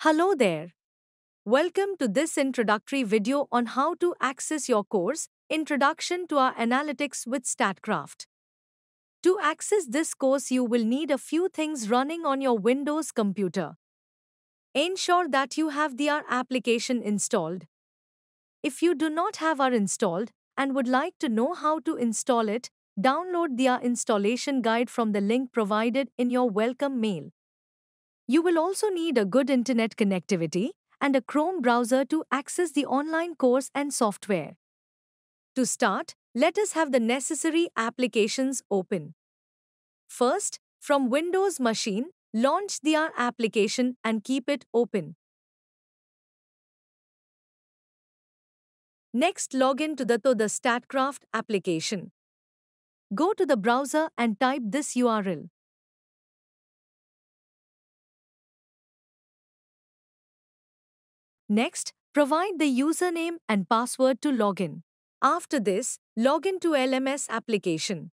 Hello there. Welcome to this introductory video on how to access your course, Introduction to our Analytics with StatCraft. To access this course, you will need a few things running on your Windows computer. Ensure that you have the R application installed. If you do not have R installed and would like to know how to install it, download the R installation guide from the link provided in your welcome mail. You will also need a good internet connectivity and a Chrome browser to access the online course and software. To start, let us have the necessary applications open. First, from Windows machine, launch the R application and keep it open. Next, log in to the StatCraft application. Go to the browser and type this URL. Next, provide the username and password to login. After this, log in to LMS application.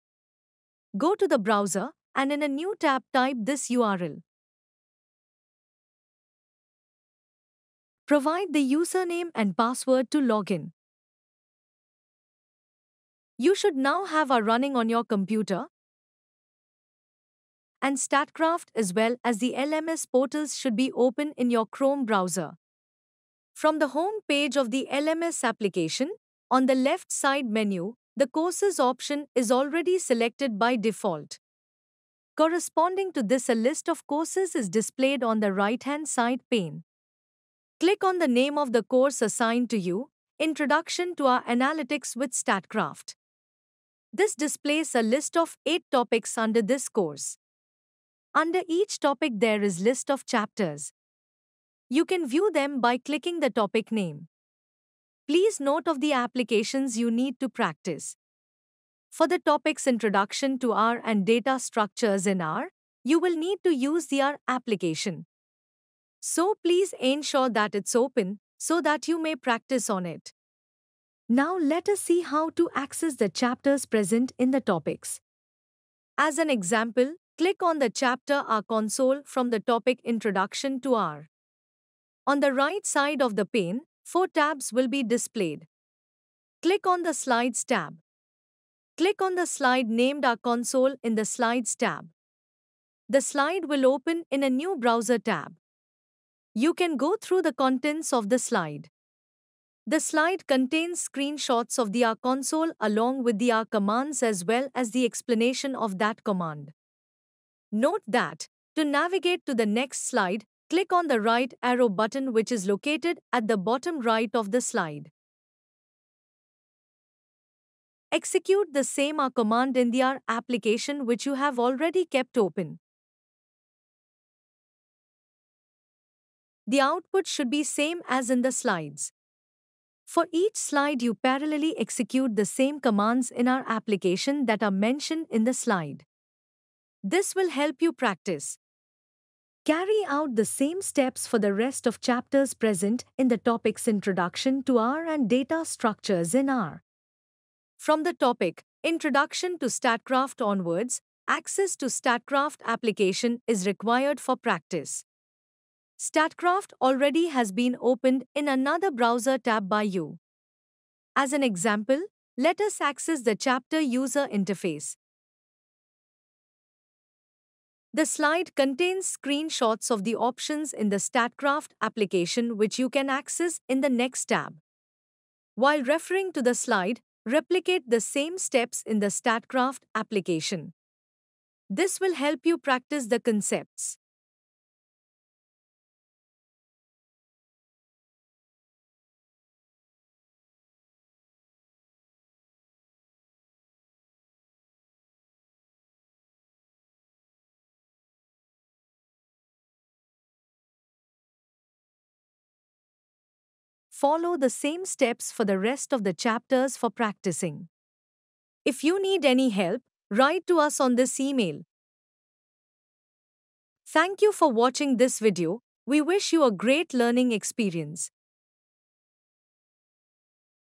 Go to the browser and in a new tab type this URL. Provide the username and password to login. You should now have R running on your computer, and StatCraft as well as the LMS portals should be open in your Chrome browser. From the home page of the LMS application, on the left side menu, the courses option is already selected by default. Corresponding to this, a list of courses is displayed on the right-hand side pane. Click on the name of the course assigned to you, Introduction to our Analytics with StatCraft. This displays a list of 8 topics under this course. Under each topic there is list of chapters. You can view them by clicking the topic name. Please note of the applications you need to practice. For the topics Introduction to R and Data Structures in R, you will need to use the R application. So please ensure that it's open so that you may practice on it. Now let us see how to access the chapters present in the topics. As an example, click on the chapter R console from the topic Introduction to R. On the right side of the pane, 4 tabs will be displayed. Click on the Slides tab. Click on the slide named R console in the Slides tab. The slide will open in a new browser tab. You can go through the contents of the slide. The slide contains screenshots of the R console along with the R commands as well as the explanation of that command. Note that, to navigate to the next slide, click on the right arrow button which is located at the bottom right of the slide. Execute the same R command in the R application which you have already kept open. The output should be same as in the slides. For each slide you parallelly execute the same commands in our application that are mentioned in the slide. This will help you practice. Carry out the same steps for the rest of chapters present in the topics Introduction to R and Data Structures in R. From the topic Introduction to StatCraft onwards, access to StatCraft application is required for practice. StatCraft already has been opened in another browser tab by you. As an example, let us access the chapter user interface. The slide contains screenshots of the options in the StatCraft application which you can access in the next tab. While referring to the slide, replicate the same steps in the StatCraft application. This will help you practice the concepts. Follow the same steps for the rest of the chapters for practicing. If you need any help, write to us on this email. Thank you for watching this video. We wish you a great learning experience.